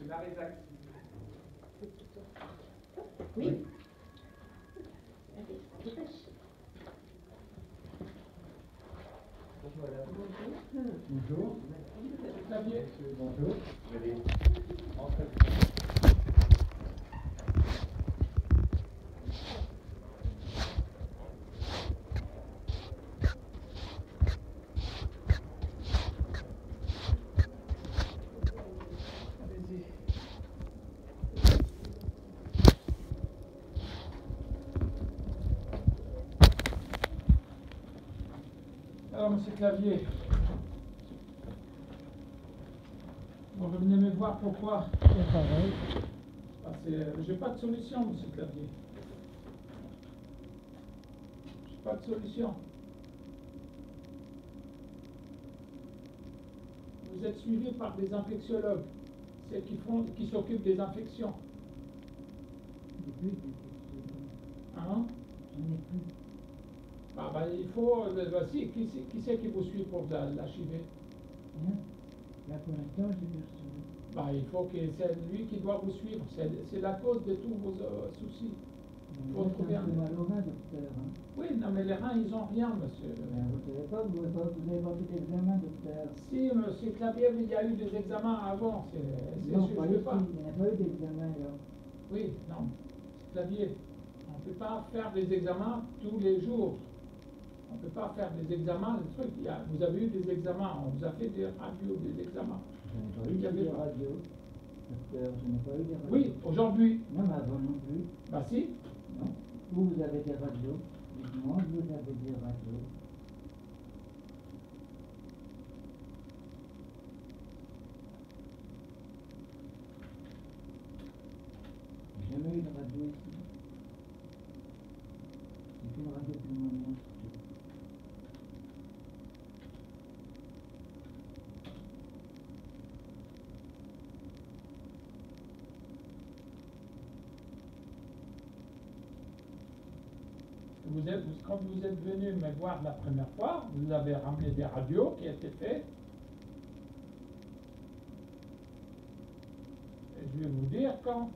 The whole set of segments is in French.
la rédaction. Oui. Bonjour madame. Bonjour. Xavier. Bonjour. Allez, entrez. Allez-y. Alors, monsieur Clavier, vous venez me voir pourquoi? Pareil. Parce que j'ai pas de solution, monsieur Clavier. J'ai pas de solution. Vous êtes suivi par des infectiologues, ceux qui s'occupent des infections. Depuis, Hein? j'en ai plus. Il faut. Voici, qui c'est qui vous suit pour l'HIV? Hein? Là, pour l'instant, j'ai personne. Il faut que c'est lui qui doit vous suivre. C'est la cause de tous vos soucis. Faut Vous trouver êtes un peu un- mal au rein, docteur. Hein? Oui, non, mais les reins, ils ont rien, monsieur. Vous savez pas, vous n'avez pas fait d'examen, docteur. Si, monsieur Clavier, il y a eu des examens avant. Non, Je pas peux ici, il n'y a pas eu d'examen, là. Oui, non. Clavier, on ne peut pas faire des examens tous les jours. On ne peut pas faire des examens, le truc. Vous avez eu des examens, on vous a fait des radios, des examens. Je n'ai pas eu Il y avait des pas. radios. Docteur, je n'ai pas eu des radios. Oui, aujourd'hui. Non, mais avant non plus. Bah si. Non. Vous avez des radios. Dites-moi, vous avez des radios. J'ai jamais eu de radio ici. C'est une radio pulmonaire. Quand vous êtes venu me voir la première fois, vous avez ramené des radios qui étaient faites. Et je vais vous dire quand.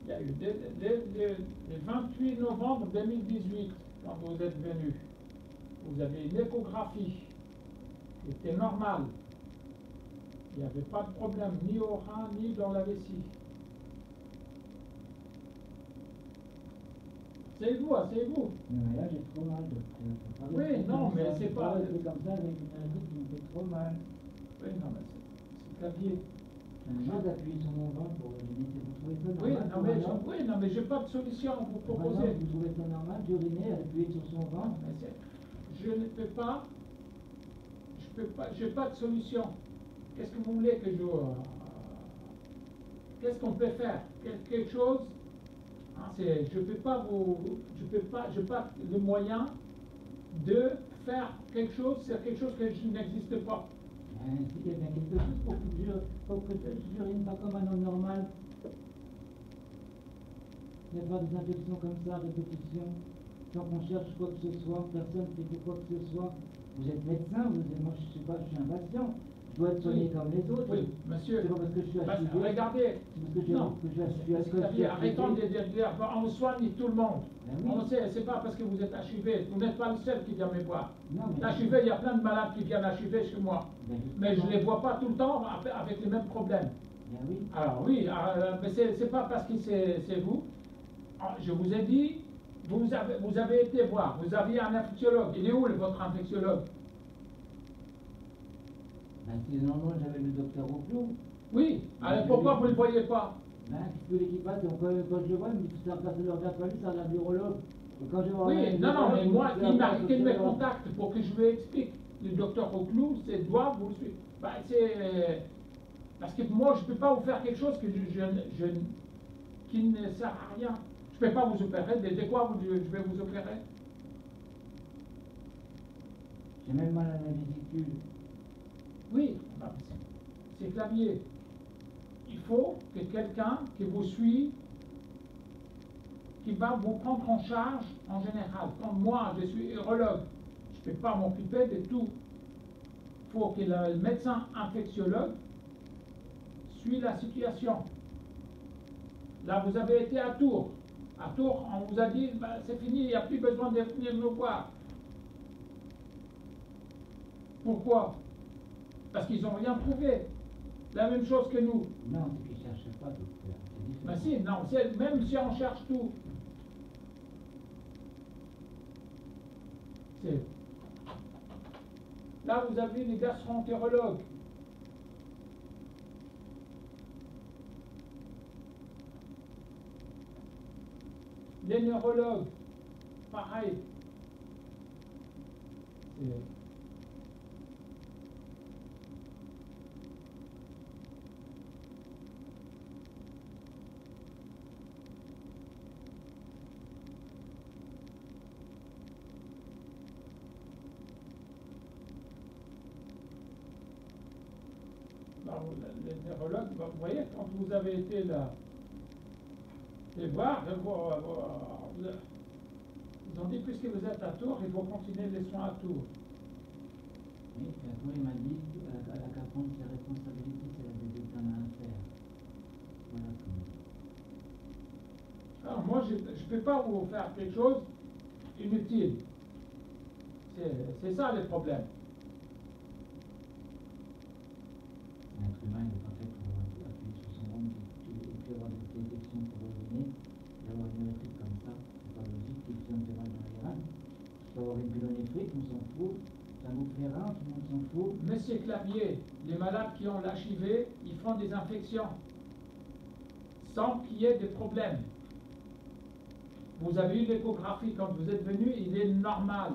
Il y a eu le 28 novembre 2018, quand vous êtes venu, vous avez une échographie qui était normale. Il n'y avait pas de problème, ni au rein, ni dans la vessie. Asseyez-vous, asseyez-vous. Non, mais là, j'ai trop mal, docteur. Oui, non, mais c'est pas- C'est comme ça avec une maladie qui me fait trop mal. Oui, non, mais c'est Clavier. J'ai mal d'appuyer sur mon ventre pour uriner. Vous trouvez ça Oui, normal non, pour mais, un homme? oui, non, mais j'ai pas de solution à vous proposer. Vraiment, vous trouvez ça normal d'uriner, d'appuyer sur son ventre? Mais je ne peux pas, j'ai pas de solution. Qu'est-ce que vous voulez que qu'est-ce qu'on peut faire? Quelque chose? Hein, je peux pas j'ai pas le moyen de faire quelque chose, c'est quelque chose que je n'existe pas. Il y a bien quelque chose pour que je n'urine pas comme un homme normal. Il n'y a pas des infections comme ça, répétition. Quand on cherche quoi que ce soit, personne ne fait quoi que ce soit. Vous êtes médecin, moi je sais pas, je suis un patient. Je dois être soigné comme les autres. Oui, monsieur. C'est pas parce que je suis HIV. Regardez. C'est parce que Non. je suis HIV. Arrêtons de dire, on soigne tout le monde. Ben oui. On sait, c'est pas parce que vous êtes HIV. Vous n'êtes pas le seul qui vient me voir. Non, mais- L'HIV, il y a plein de malades qui viennent HIV chez moi. Ben, Mais je ne les vois pas tout le temps avec les mêmes problèmes. Ben oui. Alors oui, mais c'est pas parce que c'est vous. Ah, je vous ai dit, vous avez été voir, vous aviez un infectiologue. Il est où votre infectiologue? Ben, si normalement j'avais le docteur Oclou. Oui, alors pourquoi vous ne le voyez pas? Ben, qu'est-ce que l'équipe passe, quand je le vois, il me dit que ça leur vient pas lui, ça un neurologue. Et quand je vois Oui, un non, neurologue, mais il me moi, dit que il m'a ça arrêté de me leur- contacter pour que je lui explique. Le docteur Oclou, doit vous le suivre. Parce que moi, je ne peux pas vous faire quelque chose qui ne sert à rien. Je ne peux pas vous opérer. De quoi je vais vous opérer? J'ai même mal à la vésicule. Oui, c'est Clavier. Il faut que quelqu'un qui vous suit, qui va vous prendre en charge en général. Comme moi, je suis urologue, je ne peux pas m'occuper de tout. Il faut que le médecin infectiologue suit la situation. Là, vous avez été à Tours. À Tours, on vous a dit, bah, c'est fini, il n'y a plus besoin de venir nous voir. Pourquoi? Parce qu'ils n'ont rien trouvé. La même chose que nous. Non, c'est qu'ils ne cherchent pas, docteur. C'est Mais différent. si, non, même si on cherche tout. Là, vous avez les gastro-entérologues. Les neurologues, pareil. Les neurologues, vous voyez, quand vous avez été là, et voir, ils ont dit, puisque vous êtes à Tours, il faut continuer les soins à Tours. Oui, puis après, il m'a dit qu'à la prendre ses responsabilités, c'est la bébé qu'on a à faire. Voilà comment. Alors moi, je ne peux pas vous faire quelque chose inutile. C'est ça le problème. L'être humain n'est pas fait pour appuyer sur son ventre et puis avoir des détections pour revenir. Et avoir une électrique comme ça, c'est pas logique, qu'il fait un peu mal dans les reins. Je peux avoir une pyélonéphrite, on s'en fout. Ça nous fait rare, tout le monde s'en fout. Monsieur Clavier, les malades qui ont l'HIV, ils font des infections sans qu'il y ait de problème. Vous avez eu l'échographie quand vous êtes venu, il est normal.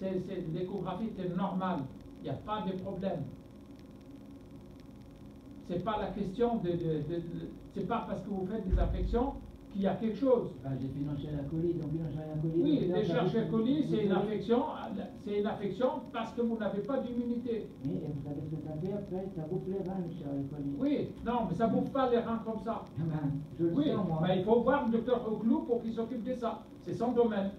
L'échographie est normale, il n'y a pas de problème. C'est pas la question c'est pas parce que vous faites des infections qu'il y a quelque chose. Ah, j'ai fait une Escherichia coli, donc une Escherichia coli. Oui, l'Escherichia coli, c'est une infection parce que vous n'avez pas d'immunité. Oui, et vous savez ce que ça fait après, ça bouffe les reins, l'Escherichia coli. Oui, non, mais ça ne bouffe pas les reins comme ça. Ah ben, je le Oui, sens, moi. mais il faut voir le docteur Oclou pour qu'il s'occupe de ça. C'est son domaine.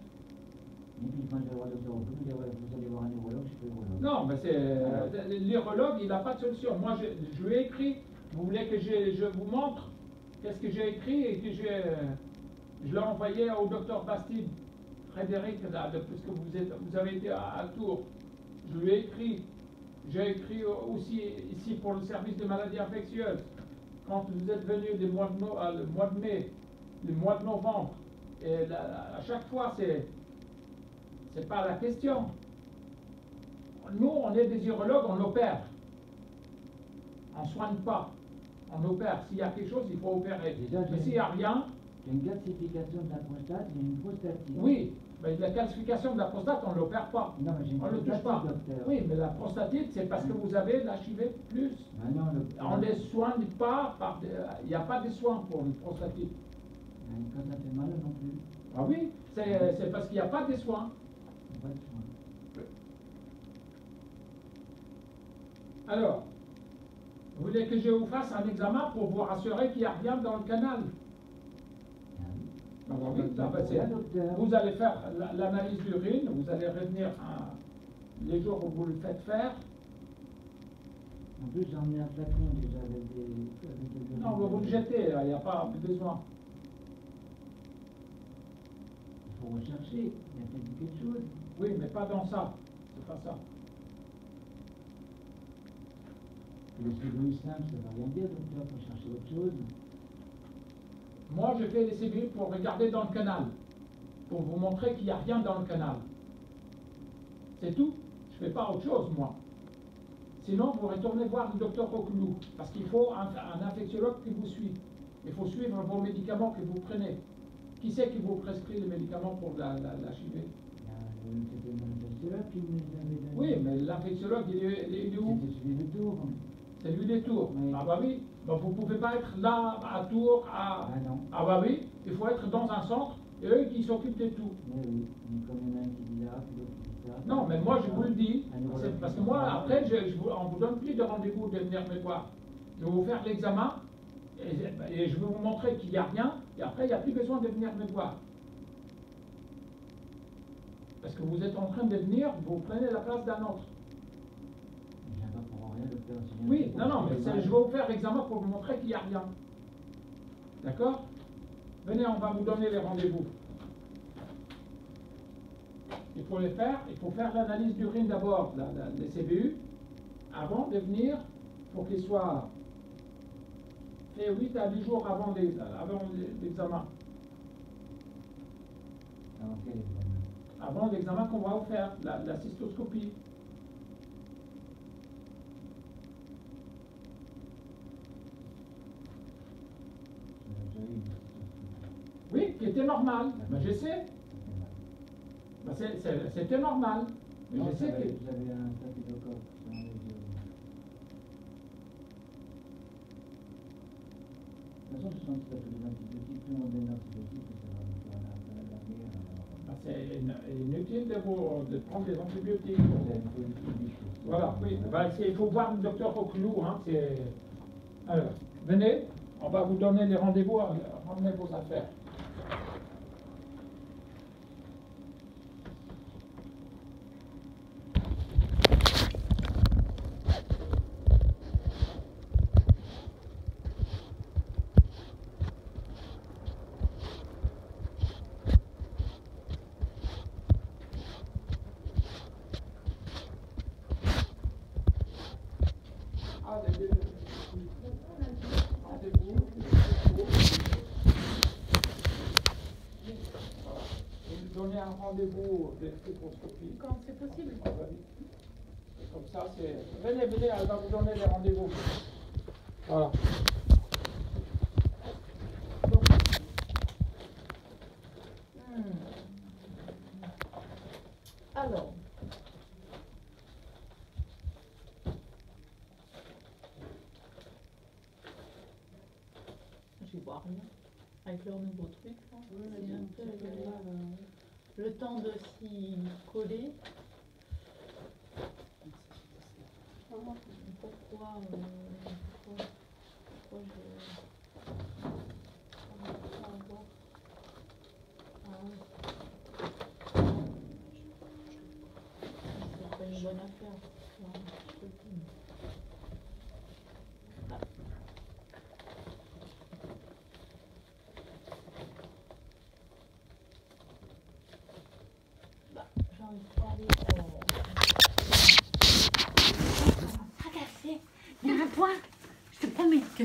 Et puis quand je vais voir le docteur Oclou, vous allez voir un neurologue, je suis urologue. Non, mais l'urologue, il n'a pas de solution. Moi, je lui ai écrit. Vous voulez que je vous montre qu'est-ce que j'ai écrit et que je l'ai envoyé au docteur Bastide, Frédéric, là, puisque vous avez été à Tours. Je lui ai écrit. J'ai écrit aussi ici pour le service des maladies infectieuses. Quand vous êtes venu le mois de mai, le mois de novembre, et à chaque fois, c'est pas la question. Nous, on est des urologues, on opère. On ne soigne pas. On opère. S'il y a quelque chose, il faut opérer. Déjà, mais s'il n'y a rien... J'ai une calcification de la prostate, j'ai une prostatite. Oui, mais la calcification de la prostate, on ne l'opère pas. Non, mais j'ai une on ne le touche pas. Docteur. Oui, mais la prostatite, c'est parce que vous avez l'HIV+. Ah non, on ne les soigne pas. Il n'y a pas de soins pour une prostatite. Quand ça fait mal, non plus. Ah oui, c'est parce qu'il n'y a pas de soins. Pas de soins. Alors, vous voulez que je vous fasse un examen pour vous rassurer qu'il n'y a rien dans le canal? Ah oui, vous allez faire l'analyse d'urine, vous allez revenir les jours où vous le faites faire. En plus, j'en ai un flacon déjà avec des... Non, vous le jetez, il n'y a pas besoin. Il faut rechercher, il y a peut-être quelque chose. Oui, mais pas dans ça, c'est pas ça. Le cellules simple, ça ne va rien dire, docteur, il faut chercher autre chose. Moi, je fais les cellules pour regarder dans le canal, pour vous montrer qu'il n'y a rien dans le canal. C'est tout. Je ne fais pas autre chose, moi. Sinon, vous retournez voir le docteur Oclou, parce qu'il faut un infectiologue qui vous suit. Il faut suivre vos médicaments que vous prenez. Qui c'est qui vous prescrit les médicaments pour l'HIV? C'était l'infectiologue qui me les avait donnés. Oui, mais l'infectiologue, il est où? C'était celui de Tours. C'est lui des Tours. Oui. Ah bah oui. Bah, vous ne pouvez pas être là, à Tours, Ah non. Ah bah oui. Il faut être dans un centre, et eux qui s'occupent de tout. Mais oui, mais comme il y en a un qui dit là, puis l'autre qui dit ça. Non, mais moi je vous le dis, parce que moi après, on ne vous donne plus de rendez-vous de venir me voir. Je vais vous faire l'examen et je vais vous montrer qu'il n'y a rien. Et après, il n'y a plus besoin de venir me voir. Parce que vous êtes en train de venir, vous prenez la place d'un autre. Je viens pas pour rien, docteur. Oui, non, mais je vais vous faire l'examen pour vous montrer qu'il n'y a rien. D'accord? Venez, on va vous donner les rendez-vous. Il faut les faire, il faut faire l'analyse d'urine d'abord, les CBU. Avant de venir, il faut qu'il soit fait 8 à 10 jours avant l'examen. Avant quel examen? Avant l'examen qu'on va vous faire, la cystoscopie. Oui, qui était normal. Mais je sais. Ben, c'était normal. Mais Non, je sais que. Vous avez un staphylocoque dans les yeux. De toute façon, ce sont tous les antibiotiques. Plus on donne d'antibiotiques, ça va C'est inutile de prendre des antibiotiques. C'est une politique des choses. Voilà, oui. Ben, il faut voir le docteur au clou. Hein, alors, venez, on va vous donner les rendez-vous, ramenez vos affaires. Donner un rendez-vous de microscopie. Quand c'est possible. Comme ça, c'est. Venez, elle va vous donner les rendez-vous. Voilà. Donc. Alors. J'y vois rien. Avec leur nouveau truc, là. C'est un peu le temps de s'y coller. Pourquoi c'est pas une bonne affaire. Regardez, il y a un point. Je te promets que